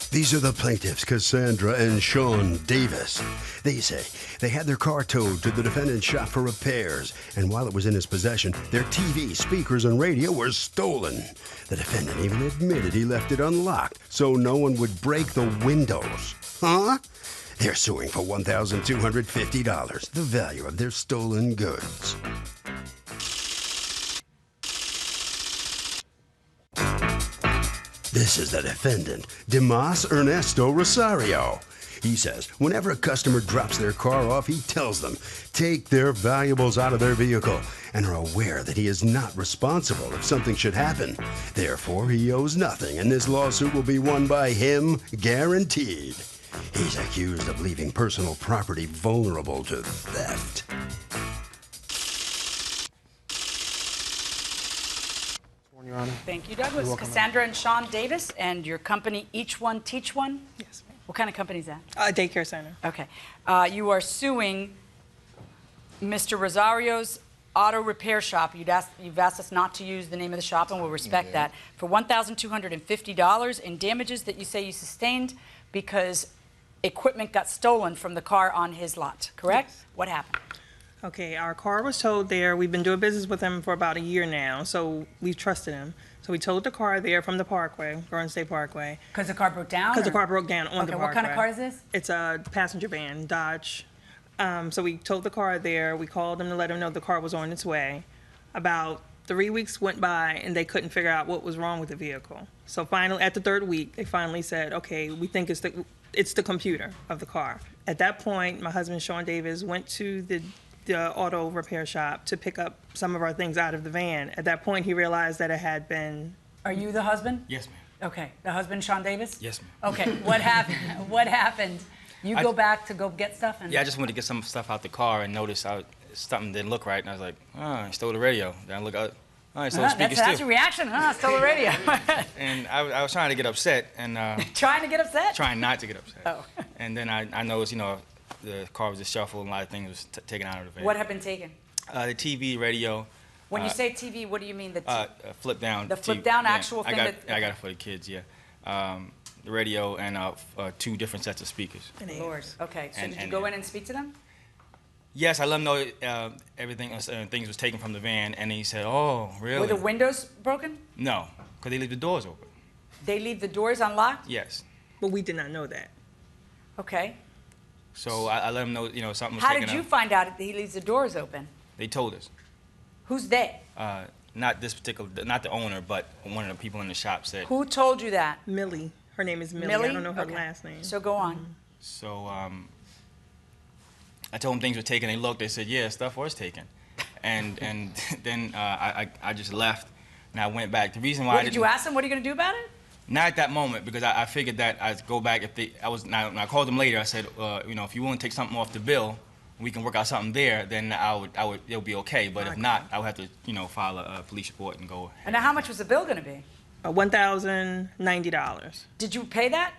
These are the plaintiffs, Cassandra and Sean Davis. They say they had their car towed to the defendant's shop for repairs, and while it was in his possession, their TV, speakers, and radio were stolen. The defendant even admitted he left it unlocked so no one would break the windows. Huh? They're suing for $1,250, the value of their stolen goods. This is the defendant, Dimas Ernesto Rosario. He says whenever a customer drops their car off, he tells them, take their valuables out of their vehicle, and are aware that he is not responsible if something should happen. Therefore, he owes nothing, and this lawsuit will be won by him, guaranteed. He's accused of leaving personal property vulnerable to theft. Your Honor. Thank you, Douglas. Cassandra and Sean Davis, and your company, Each One Teach One? Yes, ma'am. What kind of company is that? Daycare center. Okay. You are suing Mr. Rosario's auto repair shop. You've asked us not to use the name of the shop, and we'll respect that, for $1,250 in damages that you say you sustained because equipment got stolen from the car on his lot, correct? Yes. What happened? Okay, our car was towed there. We've been doing business with him for about a year now, so we've trusted him. So we towed the car there from the Parkway, Garden State Parkway. Because the car broke down? Because the car broke down on the Parkway. What kind of car is this? It's a passenger van, Dodge. So we towed the car there. We called them to let them know the car was on its way. About 3 weeks went by, and they couldn't figure out what was wrong with the vehicle. So finally, at the third week, they finally said, okay, we think it's the computer of the car. At that point, my husband, Sean Davis, went to the auto repair shop to pick up some of our things out of the van. At that point, he realized that it had been... Are you the husband? Yes, ma'am. Okay. The husband, Sean Davis? Yes, ma'am. Okay. What happened? What happened? You go back to go get stuff? And Yeah, I just wanted to get some stuff out the car and noticed something didn't look right. And I was like, oh, I stole the radio. Then I look out, oh, I stole the speakers that's too. your reaction? I stole the radio. And I was trying to get upset. And Trying to get upset? Trying not to get upset. Oh. And then I noticed, the car was just shuffled and a lot of things was taken out of the van. What had been taken? The TV, radio. When you say TV, what do you mean? Flip down. The flip down actual thing? I got it for the kids, yeah. The radio and 2 different sets of speakers. Lord. Okay. So did you go in and speak to them? Yes, I let him know everything, things was taken from the van, and he said, oh, really? Were the windows broken? No, because they leave the doors open. They leave the doors unlocked? Yes. But we did not know that. Okay. So I let him know, something was How taken did you out. find out that he leaves the doors open? They told us. Who's they? Not this particular, not the owner, but one of the people in the shop said. Who told you that? Millie. Her name is Millie. Millie? I don't know her Okay. last name. So go on. So I told them things were taken. They looked. They said, yeah, stuff was taken. And then I just left, and I went back. The reason why What, did you ask them? What are you going to do about it? Not at that moment, because I figured that I'd go back if they. When I called them later. I said, if you want to take something off the bill, we can work out something there. Then it'll be okay. But if not, I would have to, file a police report and go. And now, how much was the bill going to be? $1,090. Did you pay that?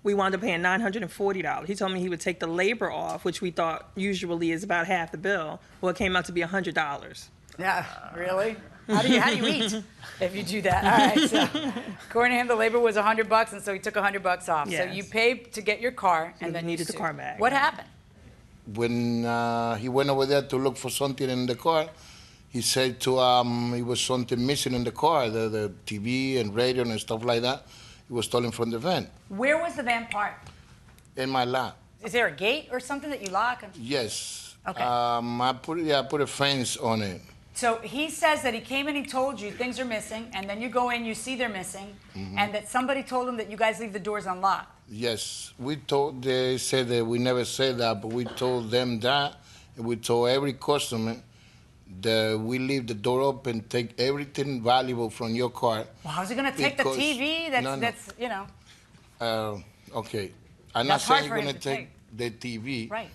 We wound up paying $940. He told me he would take the labor off, which we thought usually is about half the bill. Well, it came out to be $100. Yeah, really? How do you eat if you do that? All right. So, according to him, the labor was $100, and so he took $100 off. Yes. So you paid to get your car, and then needed you the car back. What happened? When he went over there to look for something in the car, he said to it was something missing in the car, the TV and radio and stuff like that. It was stolen from the van. Where was the van parked? In my lot. Is there a gate or something that you lock? Yes. Okay. I put a fence on it. So he says that he came in, he told you things are missing, and then you go in, you see they're missing, and that somebody told him that you guys leave the doors unlocked. Yes. They said that we never said that, but we told them that, and we told every customer that we leave the door open, take everything valuable from your car. Well, how's he going to take the TV? Okay. I'm not That's hard saying for you're him going to to take the TV. Right.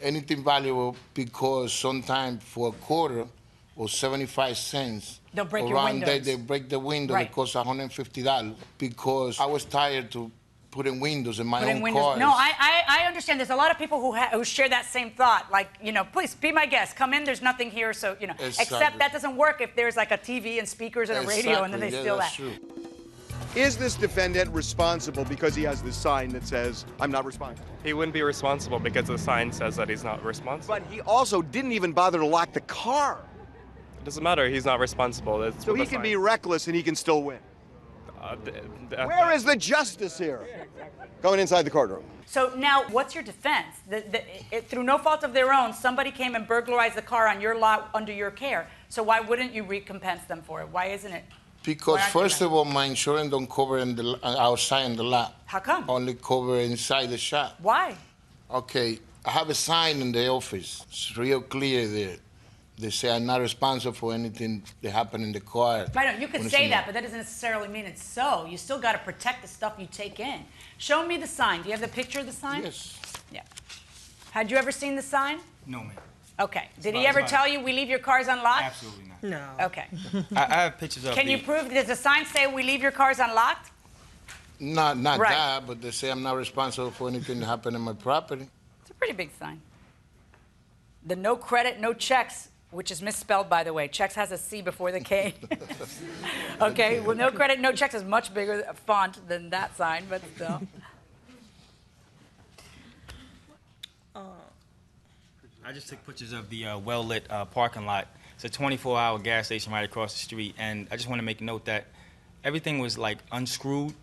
Anything valuable, because sometimes for a quarter or 75 cents, They'll break your around there, windows. they break the window. Right. It costs $150 because I was tired to putting windows in my own cars. No, I understand. There's a lot of people who share that same thought. Like, please be my guest. Come in. There's nothing here. So, Exactly. Except that doesn't work if there's like a TV and speakers and a radio, and then they steal that. True. Is this defendant responsible because he has this sign that says, I'm not responsible? He wouldn't be responsible because the sign says that he's not responsible. But he also didn't even bother to lock the car. It doesn't matter. He's not responsible. It's So what he the can sign- be reckless and he can still win. Where is the justice here? Going inside the courtroom. So now, what's your defense? Through no fault of their own, somebody came and burglarized the car on your lot under your care. So why wouldn't you recompense them for it? Why isn't it? Because first of all, my insurance don't cover outside in the lot. How come? Only cover inside the shop. Why? Okay, I have a sign in the office. It's real clear there. They say I'm not responsible for anything that happened in the car. I know, you could When it's say in that, the- but that doesn't necessarily mean it's so. You still got to protect the stuff you take in. Show me the sign. Do you have the picture of the sign? Yes. Yeah. Had you ever seen the sign? No, ma'am. Okay. Did fine, he ever it's fine. tell you we leave your cars unlocked? Absolutely not. No. Okay. I have pictures of Can you prove, does the sign say we leave your cars unlocked? Not Right. that, but they say I'm not responsible for anything that happened in my property. It's a pretty big sign. The no credit, no checks, which is misspelled, by the way. Checks has a C before the K. Okay, well, no credit, no checks is much bigger font than that sign, but still. I just took pictures of the well-lit parking lot. It's a 24-hour gas station right across the street, and I just want to make a note that everything was like unscrewed.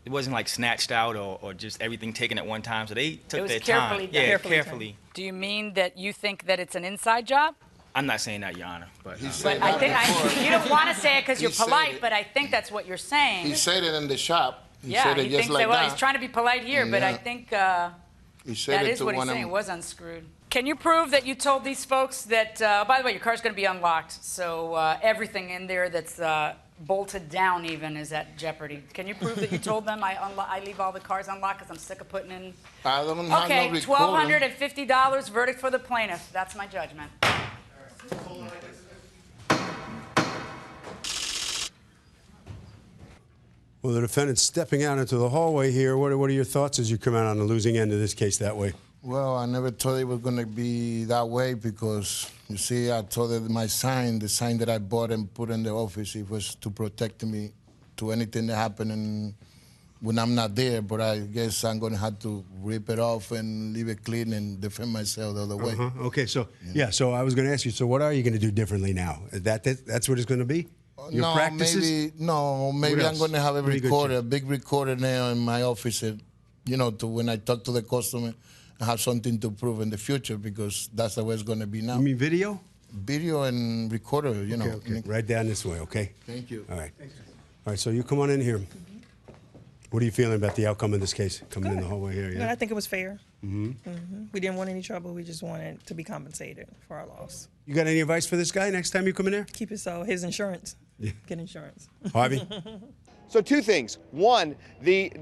It wasn't like snatched out or just everything taken at one time. So they took was their carefully time. done. Yeah, Carefully done. carefully. Do you mean that you think that it's an inside job? I'm not saying that, Your Honor, but He But said I that think before. you don't want to say it because you're He said polite, it. but I think that's what you're saying. He said it in the shop. He Yeah, said it he just thinks like that, well, that. he's trying to be polite here, but I Yeah. think He said that it is to what he's one of saying. It them. was unscrewed. Can you prove that you told these folks that, by the way, your car's going to be unlocked, so everything in there that's bolted down even is at jeopardy. Can you prove that you told them I leave all the cars unlocked because I'm sick of putting in? I don't have Okay, no recording. $1,250, verdict for the plaintiff. That's my judgment. Well, the defendant's stepping out into the hallway here. What are your thoughts as you come out on the losing end of this case that way? Well, I never thought it was going to be that way because, you see, I told them my sign, the sign that I bought and put in the office, it was to protect me to anything that happened when I'm not there. But I guess I'm going to have to rip it off and leave it clean and defend myself the other way. Okay, so, yeah, so I was going to ask you, so what are you going to do differently now? That's what it's going to be? Your No, practices? maybe What I'm else? going to have a What are you gonna recorder, do? a big recorder now in my office, to when I talk to the customer, I have something to prove in the future because that's the way it's going to be now. You mean video? Video and recorder, Okay. Right down this way, okay? Thank you. All right. All right, so you come on in here. What are you feeling about the outcome of this case coming in the hallway here? Yeah, Yeah. I think it was fair. We didn't want any trouble. We just wanted to be compensated for our loss. You got any advice for this guy next time you come in there? Keep it so. His insurance. Get insurance. Harvey? So two things. One, the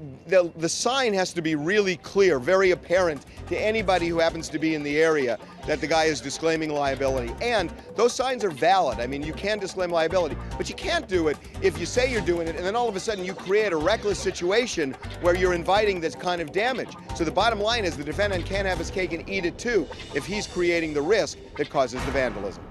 sign has to be really clear, very apparent to anybody who happens to be in the area that the guy is disclaiming liability. And those signs are valid. I mean, you can disclaim liability, but you can't do it if you say you're doing it and then all of a sudden you create a reckless situation where you're inviting this kind of damage. So the bottom line is the defendant can't have his cake and eat it too if he's creating the risk that causes the vandalism.